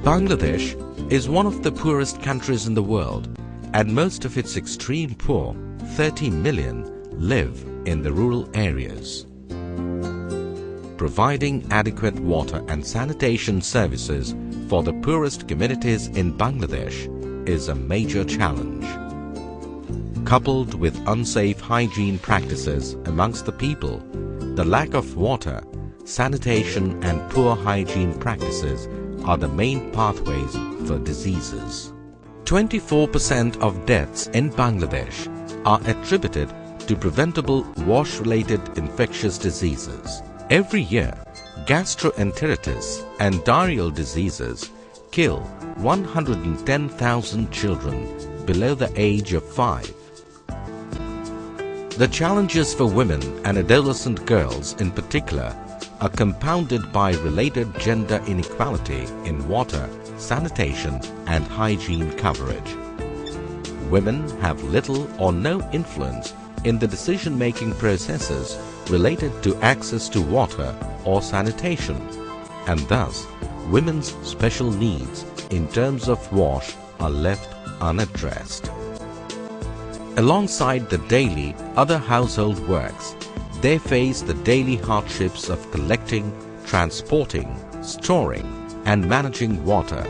Bangladesh is one of the poorest countries in the world, and most of its extreme poor, 30 million, live in the rural areas. Providing adequate water and sanitation services for the poorest communities in Bangladesh is a major challenge. Coupled with unsafe hygiene practices amongst the people, the lack of water, sanitation and poor hygiene practices are the main pathways for diseases. 24% of deaths in Bangladesh are attributed to preventable wash-related infectious diseases. Every year, gastroenteritis and diarrheal diseases kill 110,000 children below the age of 5. The challenges for women and adolescent girls in particular are compounded by related gender inequality in water, sanitation and hygiene coverage. Women have little or no influence in the decision-making processes related to access to water or sanitation, and thus women's special needs in terms of wash are left unaddressed. Alongside the daily other household works, they face the daily hardships of collecting, transporting, storing and managing water,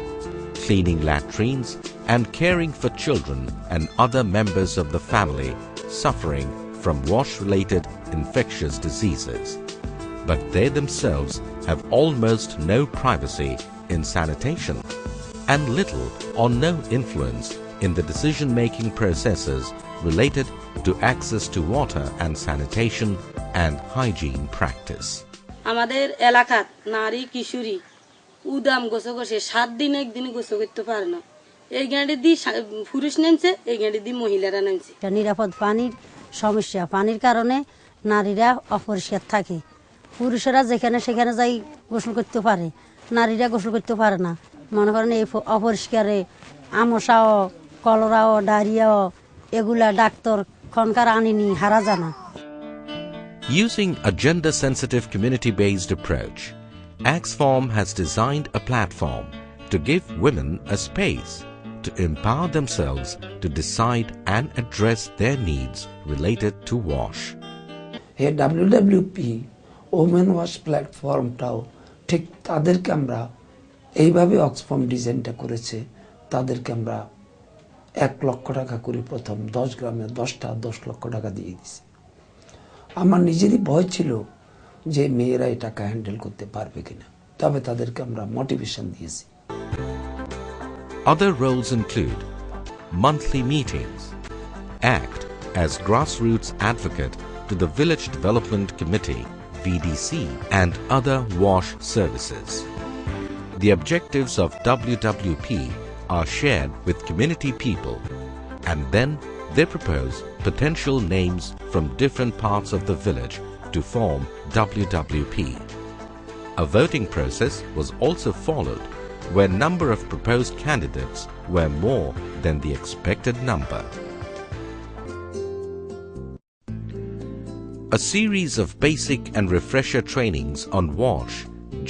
cleaning latrines and caring for children and other members of the family suffering from wash-related infectious diseases. But they themselves have almost no privacy in sanitation and little or no influence in the decision-making processes related to access to water and sanitation and hygiene practice. আমাদের এলাকার নারী কিশোরী উদাম গোসল করছে 7 দিন একদিন গোসল করতে পারে না এই গাড়ি দি পুরুষ নেনছে এই গাড়ি দি মহিলারা নেনছে নিরাপদ পানির সমস্যা পানির কারণে নারীরা অপরিষ্কার থাকে পুরুষরা যেখানে সেখানে যাই গোসল করতে পারে নারীরা গোসল করতে পারে না মনে করেন এই অপরিষ্কারে আমশাও কলেরাও ডায়রিয়াও এগুলা ডাক্তার খনকার আনিনি হারা জানা Using a gender-sensitive community-based approach, Oxfam has designed a platform to give women a space to empower themselves to decide and address their needs related to wash. A WWP Women Wash platform টাও ঠিক তাদেরকে আমরা এইভাবে Oxfam ডিজাইনটা করেছে তাদেরকে আমরা 1 লক্ষ টাকা করে প্রথম 10 গ্রামে 10টা 10 লক্ষ টাকা দিয়ে দিয়েছি আমার নিজেরই ভয় ছিল যে মেয়েরা এই টাকা হ্যান্ডেল করতে পারবে কিনা তবে তাদেরকে আমরা মোটিভেশন দিয়েছি Other roles include monthly meetings, act as grassroots advocate to the Village Development Committee VDC and other wash services. The objectives of WWP are shared with community people, and then they propose potential names from different parts of the village to form WWP. A voting process was also followed where number of proposed candidates were more than the expected number. A series of basic and refresher trainings on wash,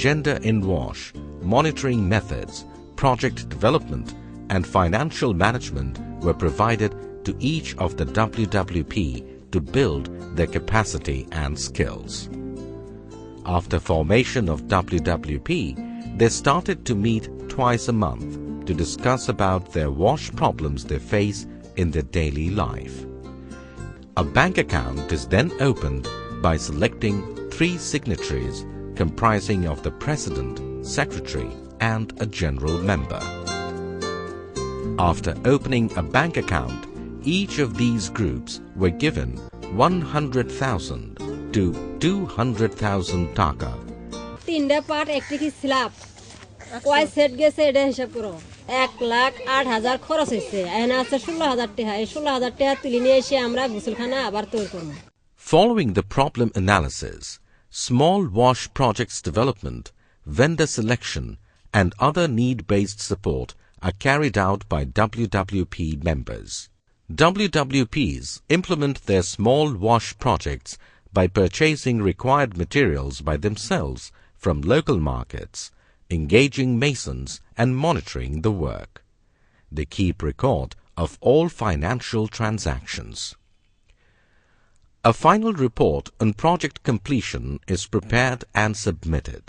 gender in wash, monitoring methods, project development and financial management were provided to each of the WWP to build their capacity and skills. After formation of WWP, they started to meet twice a month to discuss about their wash problems they face in their daily life. A bank account is then opened by selecting 3 signatories comprising of the President, Secretary and a General Member. After opening a bank account, each of these groups were given 100,000 to 200,000 taka. 3টা part একটি কি slab কয় set গেছে এটা হিসাব করো 1,08,000 খরচ হইছে এনা আছে 16,000 টাকা এই 16,000 টাকা তুলে নিয়ে এসে আমরা গোসলখানা আবার তৈরি করব Following the problem analysis, small wash projects development, vendor selection and other need-based support are carried out by WWP members. WWPs implement their small wash projects by purchasing required materials by themselves from local markets engaging masons and monitoring the work. They keep record of all financial transactions. A final report on project completion is prepared and submitted.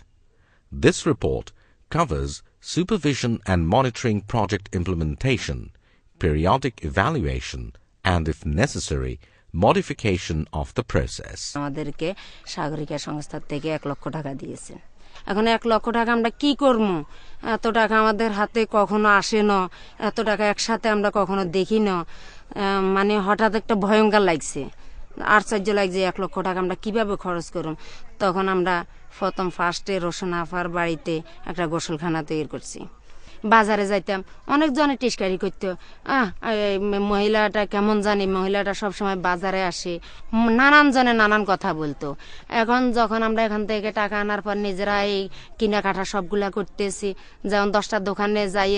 This report covers supervision and monitoring project implementation, periodic evaluation, and if necessary, modification of the process. আমাদেরকে সাগরিকা সংস্থা থেকে 1 লক্ষ টাকা দিয়েছেন। এখন 1 লক্ষ টাকা আমরা কি করব? এত টাকা আমাদের হাতে কখনো আসে না, এত টাকা একসাথে আমরা কখনো দেখি না। মানে হঠাৎ একটা ভয়ঙ্কর লাগছে, আশ্চর্য লাগছে 1 লক্ষ টাকা আমরা কিভাবে খরচ করব। তখন আমরা প্রথম ফার্স্টে রোশন আফার বাড়িতে একটা গোসলখানা তৈরি করছি। বাজারে যাইতাম, অনেকজনে টিস্কারি করতো, মহিলাটা কেমন জানি, মহিলাটা সবসময় বাজারে আসে, নানান জনে নানান কথা বলতো। এখন যখন আমরা এখান থেকে টাকা আনার পর নিজেরা এই কেনাকাটা সবগুলা করতেছি, যেমন 10টা দোকানে যাই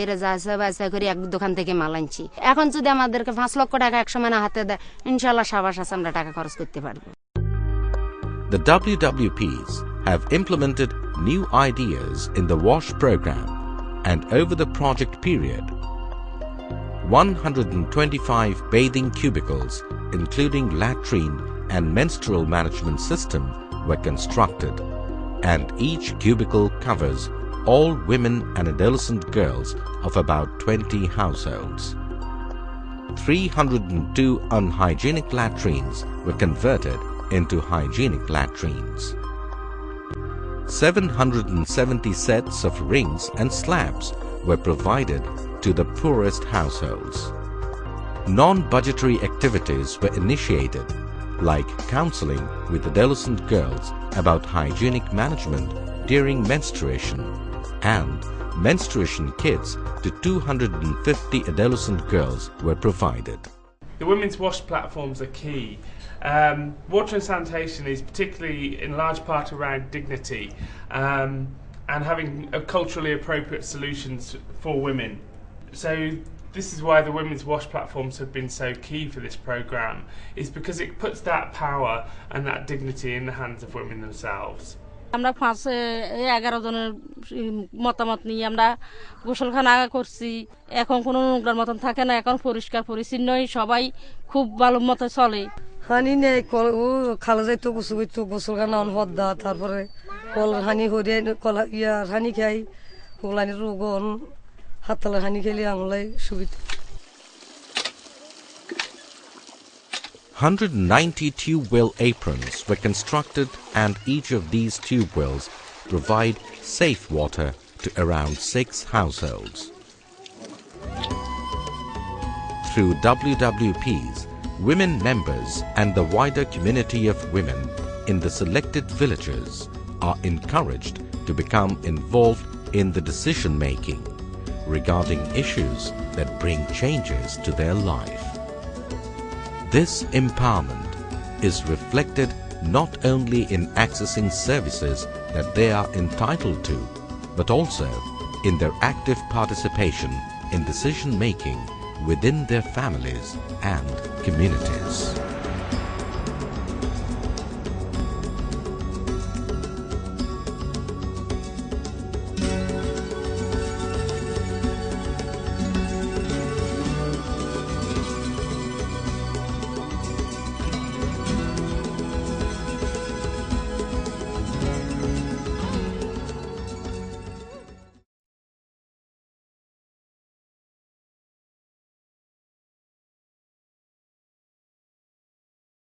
যাই করে এক দোকান থেকে মাল আনছি। এখন যদি আমাদেরকে 5 লক্ষ টাকা এক সময় না হাতে দেয়, ইনশাল্লাহ সাবাস আছে, আমরা টাকা খরচ করতে পারবো। The WWPs have implemented new ideas in the WASH program, and over the project period, 125 bathing cubicles, including latrine and menstrual management system, were constructed, and each cubicle covers all women and adolescent girls of about 20 households. 302 unhygienic latrines were converted into hygienic latrines. 770 sets of rings and slabs were provided to the poorest households. Non-budgetary activities were initiated, like counseling with adolescent girls about hygienic management during menstruation, and menstruation kits to 250 adolescent girls were provided. The women's WASH platforms are key. Water and sanitation is particularly in large part around dignity and having culturally appropriate solutions for women. So this is why the women's WASH platforms have been so key for this programme, is because it puts that power and that dignity in the hands of women themselves. আমরা 11 জনের মতামত নিয়ে আমরা গোসলখানা করছি। এখন কোনো নোংরার মতন থাকে না, এখন পরিষ্কার পরিচ্ছন্নই, সবাই খুব ভালো মতো চলে। হানি নেই, ও খালা যাইতো গোসল করতো, গোসলখানা হদ্দা, তারপরে কল হানি হরিয়ে কলা হানি খাই, ওলানি রোগন হাততালা হানি খেলে আঙুলাই সুবিধা। 190 tube well aprons were constructed, and each of these tube wells provide safe water to around 6 households. Through WWPs, women members and the wider community of women in the selected villages are encouraged to become involved in the decision-making regarding issues that bring changes to their life. This empowerment is reflected not only in accessing services that they are entitled to, but also in their active participation in decision-making within their families and communities.